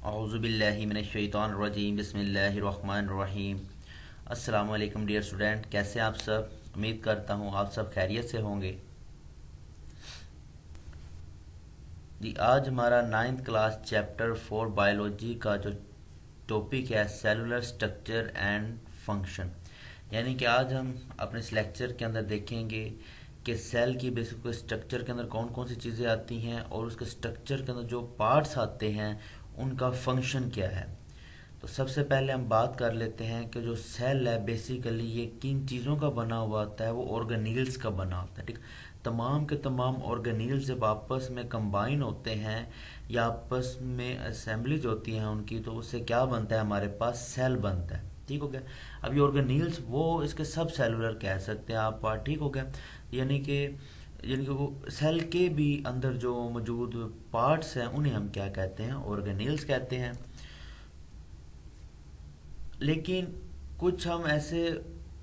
औज़ुबिल्लाहि मिनश्शैतानिर्रजीम बिस्मिल्लाहिर्रहमानिर्रहीम। अस्सलाम वालेकुम डियर स्टूडेंट, कैसे हैं आप सब। उम्मीद करता हूँ आप सब खैरियत से होंगे। जी, आज हमारा नाइन्थ क्लास चैप्टर 4 बायोलॉजी का जो टॉपिक है सेलुलर स्ट्रक्चर एंड फंक्शन, यानी कि आज हम अपने इस लेक्चर के अंदर देखेंगे कि सेल की बेसिक स्ट्रक्चर के अंदर कौन कौन सी चीज़ें आती हैं और उसके स्ट्रक्चर के अंदर जो पार्ट्स आते हैं उनका फंक्शन क्या है। तो सबसे पहले हम बात कर लेते हैं कि जो सेल है बेसिकली ये किन चीज़ों का बना हुआ होता है। वो ऑर्गेनील्स का बना होता है, ठीक। तमाम के तमाम ऑर्गेनील्स जब आपस में कंबाइन होते हैं या आपस में असेंबलीज होती हैं उनकी, तो उससे क्या बनता है, हमारे पास सेल बनता है, ठीक हो गया। अब ये ऑर्गेनील्स वो इसके सब सेलुलर कह सकते हैं आप, ठीक हो गया। यानी कि वो सेल के भी अंदर जो मौजूद पार्ट्स हैं उन्हें हम क्या कहते हैं, ऑर्गेनील्स कहते हैं। लेकिन कुछ हम ऐसे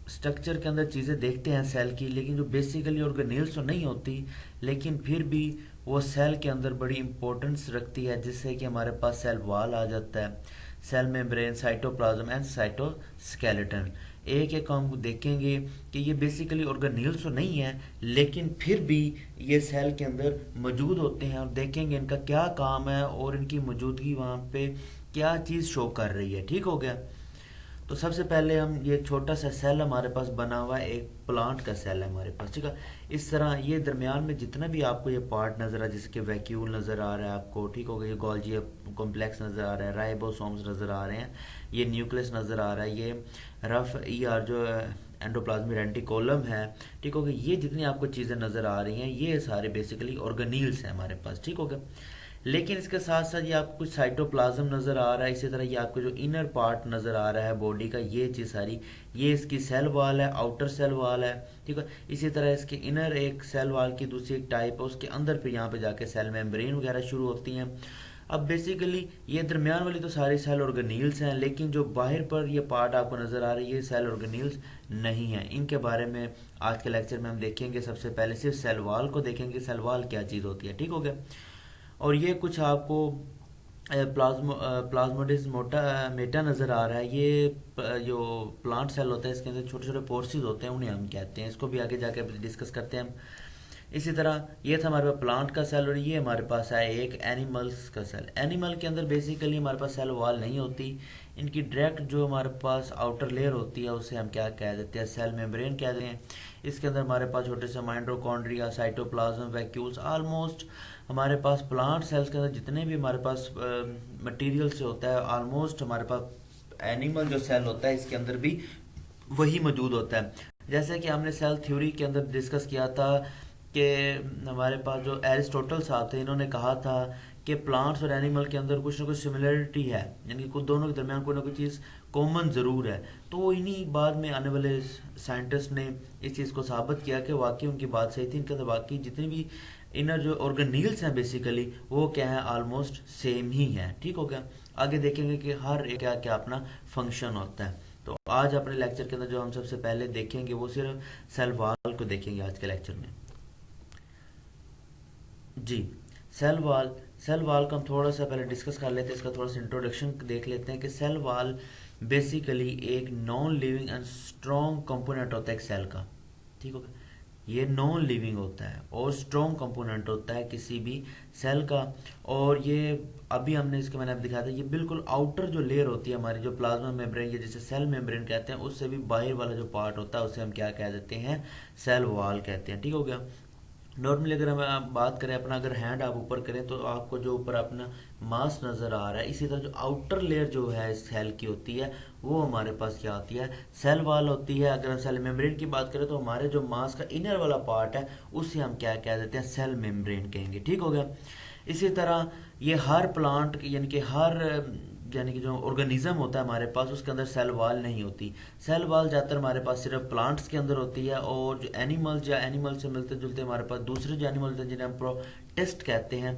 स्ट्रक्चर के अंदर चीज़ें देखते हैं सेल की, लेकिन जो बेसिकली ऑर्गेनेल्स तो नहीं होती, लेकिन फिर भी वो सेल के अंदर बड़ी इंपॉर्टेंस रखती है, जिससे कि हमारे पास सेल वॉल आ जाता है, cell membrane, cytoplasm and cytoskeleton. एक एक हम देखेंगे कि ये बेसिकली ऑर्गेनेल्स तो नहीं है, लेकिन फिर भी ये सेल के अंदर मौजूद होते हैं और देखेंगे इनका क्या काम है और इनकी मौजूदगी वहाँ पे क्या चीज़ शो कर रही है, ठीक हो गया। तो सबसे पहले हम ये छोटा सा सेल हमारे पास बना हुआ है, एक प्लांट का सेल है हमारे पास, ठीक है। इस तरह ये दरमियान में जितना भी आपको ये पार्ट नजर आ, जिसके वैक्यूल नजर आ रहा है आपको, ठीक हो गया, ये गोल्जी कॉम्प्लेक्स नजर आ रहा है, राइबोसोम्स नजर आ रहे हैं, ये न्यूक्लियस नजर आ रहा है, ये रफ ई आर जो एंडोप्लाज्मिक रेटिकुलम है, ठीक हो गया। ये जितनी आपको चीज़ें नजर आ रही हैं ये सारे बेसिकली ऑर्गेनील्स हैं हमारे पास, ठीक हो गया। लेकिन इसके साथ साथ ये आपको कुछ साइटोप्लाज्म नज़र आ रहा है, इसी तरह ये आपको जो इनर पार्ट नज़र आ रहा है बॉडी का, ये चीज़ सारी ये इसकी सेल वॉल है, आउटर सेल वॉल है, ठीक है। इसी तरह इसके इनर एक सेल वॉल की दूसरी एक टाइप है, उसके अंदर फिर यहाँ पे जाके सेल मेम्ब्रेन वगैरह शुरू होती हैं। अब बेसिकली ये दरमियान वाली तो सारी सेल ऑर्गेनील्स हैं, लेकिन जो बाहर पर ये पार्ट आपको नज़र आ रही है ये सेल ऑर्गेनील्स नहीं है। इनके बारे में आज के लेक्चर में हम देखेंगे। सबसे पहले सिर्फ सेल वॉल को देखेंगे, सेल वॉल क्या चीज़ होती है, ठीक हो गया। और ये कुछ आपको प्लाज्मोडिस मोटा मेटा नज़र आ रहा है, ये जो प्लांट सेल होता है इसके अंदर छोटे छोटे पोर्सेज होते हैं, उन्हें हम कहते हैं। इसको भी आगे जाके डिस्कस करते हैं हम। इसी तरह ये था हमारे पास प्लांट का सेल, और ये हमारे पास है एक एनिमल्स का सेल। एनिमल के अंदर बेसिकली हमारे पास सेल वॉल नहीं होती, इनकी डायरेक्ट जो हमारे पास आउटर लेयर होती है उसे हम क्या कह देते हैं, सेल मेम्ब्रेन कह देते हैं। इसके अंदर हमारे पास छोटे से माइटोकॉन्ड्रिया, साइटोप्लाज्म, वैक्यूल्स, ऑलमोस्ट हमारे पास प्लांट सेल्स के अंदर जितने भी हमारे पास मटेरियल से होता है, ऑलमोस्ट हमारे पास एनिमल जो सेल होता है इसके अंदर भी वही मौजूद होता है। जैसे कि हमने सेल थ्योरी के अंदर डिस्कस किया था कि हमारे पास जो एरिस्टोटल्स आते हैं, इन्होंने कहा था कि प्लांट्स और एनिमल के अंदर कुछ ना कुछ सिमिलरिटी है, यानी कि कुछ दोनों के दरमियान कोई ना कोई चीज़ कॉमन ज़रूर है। तो इन्हीं बाद में आने वाले साइंटिस्ट ने इस चीज़ को साबित किया कि वाकई उनकी बात सही थी। इनके अंदर वाकई जितनी भी इनर जो ऑर्गेनील्स हैं बेसिकली वो क्या है, ऑलमोस्ट सेम ही है, ठीक हो गया। आगे देखेंगे कि हर एक क्या क्या अपना फंक्शन होता है। तो आज अपने लेक्चर के अंदर जो हम सबसे पहले देखेंगे वो सिर्फ सेल वॉल को देखेंगे आज के लेक्चर में। जी, सेल वॉल। सेल वॉल का हम थोड़ा सा पहले डिस्कस कर लेते हैं, इसका थोड़ा सा इंट्रोडक्शन देख लेते हैं कि सेल वॉल बेसिकली एक non living and strong component होता है एक सेल का, ठीक होगा। ये नॉन लिविंग होता है और स्ट्रॉन्ग कंपोनेंट होता है किसी भी सेल का। और ये अभी हमने इसके मैंने अभी दिखाया था, ये बिल्कुल आउटर जो लेयर होती है हमारी, जो प्लाज्मा मेम्ब्रेन या जिसे सेल मेम्ब्रेन कहते हैं, उससे भी बाहर वाला जो पार्ट होता है उसे हम क्या कह देते हैं, सेल वॉल कहते हैं, ठीक हो गया। नॉर्मली अगर हम आप बात करें अपना, अगर हैंड आप ऊपर करें तो आपको जो ऊपर अपना मांस नज़र आ रहा है, इसी तरह जो आउटर लेयर जो है सेल की होती है वो हमारे पास क्या होती है, सेल वॉल होती है। अगर हम सेल मेम्ब्रेन की बात करें तो हमारे जो मांस का इनर वाला पार्ट है उसे हम क्या कह देते हैं, सेल मेम्ब्रेन कहेंगे, ठीक हो गया। इसी तरह ये हर प्लांट यानी कि जो ऑर्गेनिज्म होता है हमारे पास उसके अंदर सेल वॉल नहीं होती। सेल वॉल ज़्यादातर हमारे पास सिर्फ प्लांट्स के अंदर होती है, और जो एनिमल्स या एनिमल से मिलते जुलते हमारे पास दूसरे जो एनिमल्स हैं जिन्हें हम प्रोटिस्ट कहते हैं,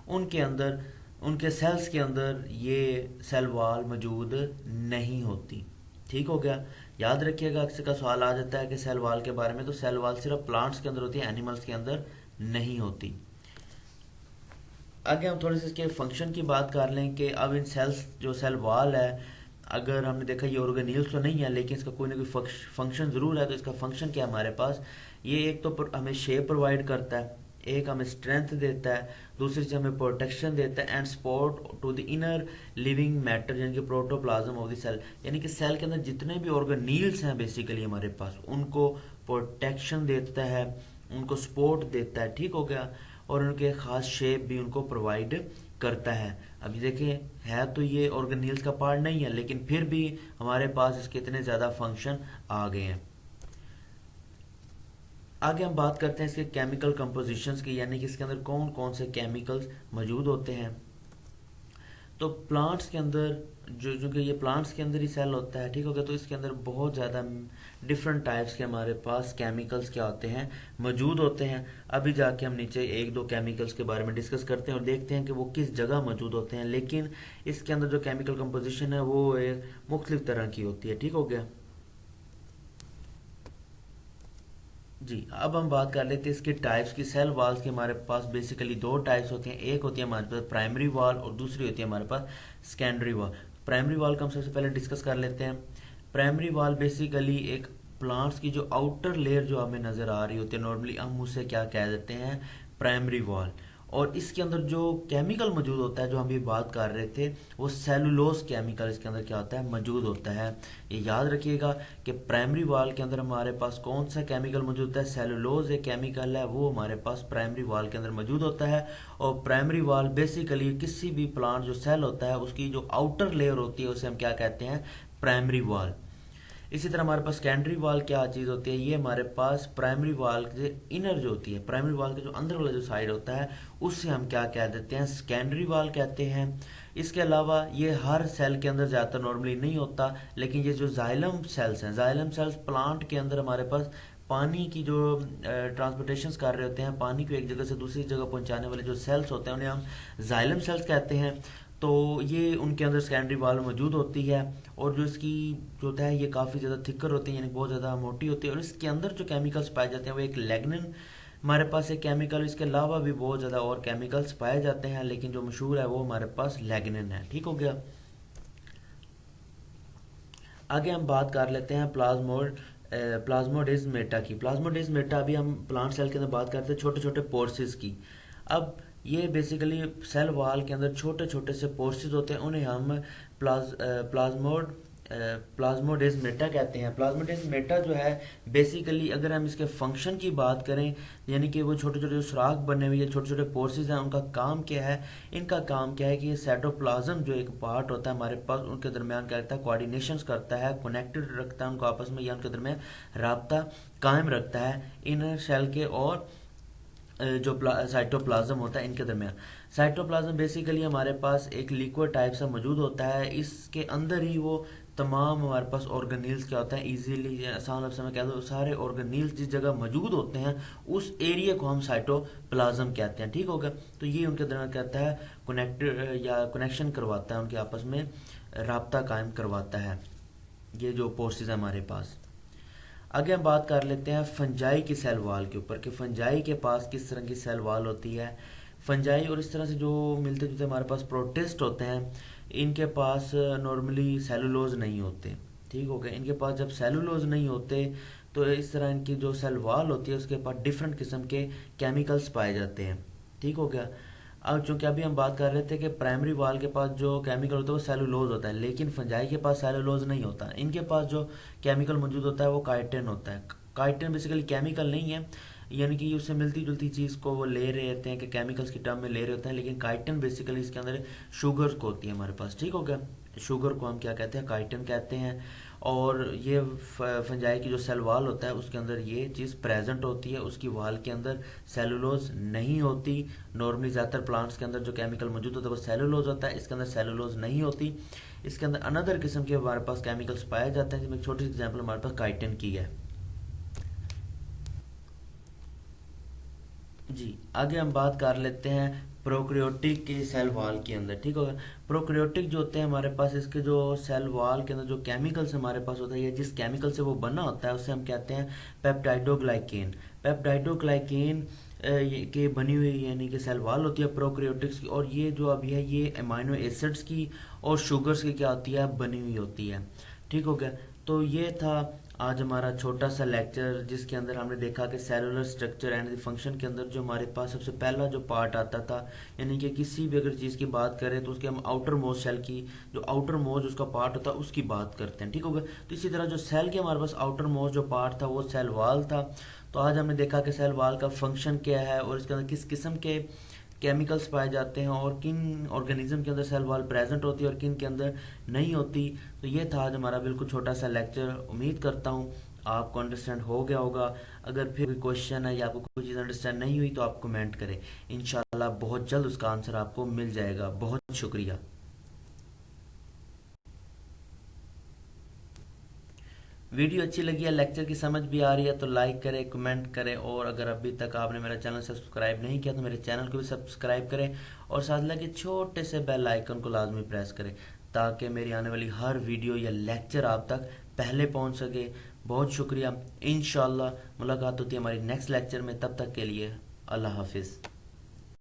उनके अंदर, उनके सेल्स के अंदर ये सेल वॉल मौजूद नहीं होती, ठीक हो गया। याद रखिएगा अक्सर का सवाल आ जाता है कि सेल वॉल के बारे में, तो सेल वॉल सिर्फ प्लांट्स के अंदर होती है, एनिमल्स के अंदर नहीं होती। आगे हम थोड़ी सी इसके फंक्शन की बात कर लें कि अब इन सेल्स जो सेल वॉल है, अगर हमने देखा ये ऑर्गेनील्स तो नहीं है लेकिन इसका कोई ना कोई फंक्शन ज़रूर है। तो इसका फंक्शन क्या है हमारे पास, ये एक तो हमें शेप प्रोवाइड करता है, एक हमें स्ट्रेंथ देता है, दूसरी चीज़ हमें प्रोटेक्शन देता है and support to the inner living matter यानी कि प्रोटोप्लाज्म ऑफ द सेल। यानी कि सेल के अंदर जितने भी ऑर्गेनील्स हैं बेसिकली हमारे पास, उनको प्रोटेक्शन देता है, उनको सपोर्ट देता है, ठीक हो गया, और उनके खास शेप भी उनको प्रोवाइड करता है। अभी देखें है तो ये ऑर्गेनील्स का पार्ट नहीं है लेकिन फिर भी हमारे पास इसके इतने ज़्यादा फंक्शन आ गए हैं। आगे हम बात करते हैं इसके केमिकल कंपोजिशंस की, यानी कि इसके अंदर कौन कौन से केमिकल्स मौजूद होते हैं। तो प्लांट्स के अंदर जो कि ये प्लांट्स के अंदर ही सेल होता है, ठीक हो गया, तो इसके अंदर बहुत ज़्यादा डिफरेंट टाइप्स के हमारे पास केमिकल्स क्या होते हैं, मौजूद होते हैं। अभी जाके हम नीचे एक दो केमिकल्स के बारे में डिस्कस करते हैं और देखते हैं कि वो किस जगह मौजूद होते हैं, लेकिन इसके अंदर जो केमिकल कंपोजिशन है वो एक मुख्तलिफ तरह की होती है, ठीक हो गया जी। अब हम बात कर लेते हैं इसके टाइप्स की। सेल वॉल्स के हमारे पास बेसिकली दो टाइप्स होती हैं, एक होती है हमारे पास प्राइमरी वॉल और दूसरी होती है हमारे पास सेकेंडरी वॉल। प्राइमरी वॉल का हम सबसे पहले डिस्कस कर लेते हैं। प्राइमरी वॉल बेसिकली एक प्लांट्स की जो आउटर लेयर जो हमें नज़र आ रही होती है, नॉर्मली हम उसे क्या कह देते हैं, प्राइमरी वॉल। और इसके अंदर जो केमिकल मौजूद होता है जो हम अभी बात कर रहे थे, वो सेलुलोज केमिकल इसके अंदर क्या होता है, मौजूद होता है। ये याद रखिएगा कि प्राइमरी वाल के अंदर हमारे पास कौन सा केमिकल मौजूद होता है, सेलुलोज एक केमिकल है, वो हमारे पास प्राइमरी वाल के अंदर मौजूद होता है। और प्राइमरी वाल बेसिकली किसी भी प्लांट जो सेल होता है उसकी जो आउटर लेयर होती है उसे हम क्या कहते हैं, प्राइमरी वाल। इसी तरह हमारे पास सेकेंडरी वाल क्या चीज़ होती है, ये हमारे पास प्राइमरी वाल के इनर जो होती है, प्राइमरी वाल के जो अंदर वाला जो साइड होता है उससे हम क्या कह देते हैं, सेकेंडरी वाल कहते हैं। इसके अलावा ये हर सेल के अंदर ज़्यादातर नॉर्मली नहीं होता, लेकिन ये जो जाइलम सेल्स हैं, जाइलम सेल्स प्लांट के अंदर हमारे पास पानी की जो ट्रांसपोर्टेशन कर रहे होते हैं, पानी को एक जगह से दूसरी जगह पहुंचाने वाले जो सेल्स होते हैं उन्हें हम जाइलम सेल्स कहते हैं। तो ये उनके अंदर सेकेंडरी वाल मौजूद होती है और जो इसकी जो है ये काफ़ी ज़्यादा थिकर होती है, यानी बहुत ज़्यादा मोटी होती है। और इसके अंदर जो केमिकल्स पाए जाते हैं वो एक लैग्निन हमारे पास एक केमिकल, इसके अलावा भी बहुत ज़्यादा और केमिकल्स पाए जाते हैं, लेकिन जो मशहूर है वो हमारे पास लैग्निन है, ठीक हो गया। आगे हम बात कर लेते हैं प्लाज्मोडेस्माटा की। प्लाज्मोडेस्माटा अभी हम प्लांट सेल के अंदर बात करते हैं छोटे छोटे पोर्सेस की। अब ये बेसिकली सेल वाल के अंदर छोटे छोटे से पोर्सेस होते हैं, उन्हें हम प्लाज्मोड प्लाज्मोडेस्माटा कहते हैं। प्लाज्मोडेस्माटा जो है बेसिकली अगर हम इसके फंक्शन की बात करें, यानी कि वो छोटे छोटे जो सुराख बने हुए ये छोटे छोटे पोर्सेज हैं, उनका काम क्या है, इनका काम क्या है कि ये साइटोप्लाज्म जो एक पार्ट होता है हमारे पास, उनके दरमियान क्या करता है, कोऑर्डिनेशंस करता है, कनेक्टेड रखता है उनको आपस में, या उनके दरमियान राब्ता कायम रखता है इनर सेल के और जो साइटोप्लाज्म होता है इनके दरमियान। साइटोप्लाज्म बेसिकली हमारे पास एक लिक्विड टाइप सा मौजूद होता है, इसके अंदर ही वो तमाम हमारे पास ऑर्गेनील्स क्या होता है, इजीली आसान लफ्ज़ में कह दो सारे ऑर्गेनील्स जिस जगह मौजूद होते हैं उस एरिया को हम साइटोप्लाज्म कहते हैं, ठीक होगा। तो ये उनके दरमियान कहता है कनेक्टेड या कनेक्शन करवाता है, उनके आपस में राब्ता कायम करवाता है ये जो पोर्सेस है हमारे पास। आगे हम बात कर लेते हैं फंजाई की सेल वाल के ऊपर कि फंजाई के पास किस तरह की सेल वाल होती है। फंजाई और इस तरह से जो मिलते जुलते हमारे पास प्रोटिस्ट होते हैं, इनके पास नॉर्मली सेलुलोज नहीं होते, ठीक हो गया। इनके पास जब सेलुलोज नहीं होते तो इस तरह इनकी जो सेल वाल होती है उसके पास डिफरेंट किस्म के केमिकल्स पाए जाते हैं, ठीक हो गया। अब चूंकि अभी हम बात कर रहे थे कि प्राइमरी वाल के पास जो केमिकल होता है वो सेलुलोज होता है, लेकिन फंजाई के पास सेलुलोज नहीं होता। इनके पास जो केमिकल मौजूद होता है वो काइटिन होता है। काइटिन बेसिकली केमिकल नहीं है, यानी कि उससे मिलती जुलती चीज़ को वो ले रहे होते हैं कि केमिकल्स की टर्म में ले रहे होते हैं, लेकिन काइटिन बेसिकली इसके अंदर शुगर को होती है हमारे पास, ठीक हो गया। शुगर को हम क्या कहते हैं, काइटिन कहते हैं। और ये फंजाई की जो सेल वाल होता है उसके अंदर ये चीज़ प्रेजेंट होती है, उसकी वाल के अंदर सेलुलोज नहीं होती। नॉर्मली ज़्यादातर प्लांट्स के अंदर जो केमिकल मौजूद होता है वो सेलुलोज होता है, इसके अंदर सेलुलोज नहीं होती। इसके अंदर अनदर किस्म के हमारे पास केमिकल्स पाए जाते हैं, जिसमें एक छोटी सी एग्जाम्पल हमारे पास काइटिन की है जी। आगे हम बात कर लेते हैं प्रोक्रियोटिक के सेल वाल के अंदर, ठीक होगा। प्रोक्रियोटिक जो होते हैं हमारे पास, इसके जो सेल वाल के अंदर जो केमिकल्स हमारे पास होता है या जिस केमिकल से वो बना होता है उसे हम कहते हैं पेप्टाइडोग्लाइकेन। पेप्टाइडोग्लाइकेन के बनी हुई यानी कि सेल वॉल होती है प्रोकैरियोटिक्स की, और ये जो अभी है ये अमाइनो एसिड्स की और शुगर्स की क्या होती है, बनी हुई होती है। ठीक हो गया। तो ये था आज हमारा छोटा सा लेक्चर जिसके अंदर हमने देखा कि सेलुलर स्ट्रक्चर एंड फंक्शन के अंदर जो हमारे पास सबसे पहला जो पार्ट आता था, यानी कि किसी भी अगर चीज़ की बात करें तो उसके हम आउटर मोस्ट सेल की जो आउटर मोस्ट उसका पार्ट होता है उसकी बात करते हैं। ठीक होगा। तो इसी तरह जो सेल के हमारे पास आउटर मोस्ट जो पार्ट था वो सेल वॉल था। तो आज हमने देखा कि सेल वॉल का फंक्शन क्या है और इसके अंदर किस किस्म के केमिकल्स पाए जाते हैं और किन ऑर्गेनिज्म के अंदर सेल वॉल प्रेजेंट होती है और किन के अंदर नहीं होती। तो ये था आज हमारा बिल्कुल छोटा सा लेक्चर। उम्मीद करता हूँ आपको अंडरस्टैंड हो गया होगा। अगर फिर कोई क्वेश्चन है या आपको कोई चीज़ अंडरस्टैंड नहीं हुई तो आप कमेंट करें, इंशाल्लाह बहुत जल्द उसका आंसर आपको मिल जाएगा। बहुत शुक्रिया। वीडियो अच्छी लगी है, लेक्चर की समझ भी आ रही है तो लाइक करें, कमेंट करें, और अगर अभी तक आपने मेरा चैनल सब्सक्राइब नहीं किया तो मेरे चैनल को भी सब्सक्राइब करें और साथ लगे छोटे से बेल आइकन को लाजमी प्रेस करें ताकि मेरी आने वाली हर वीडियो या लेक्चर आप तक पहले पहुंच सके। बहुत शुक्रिया। इंशाल्लाह मुलाकात होती है हमारी नेक्स्ट लेक्चर में, तब तक के लिए अल्लाह हाफिज़।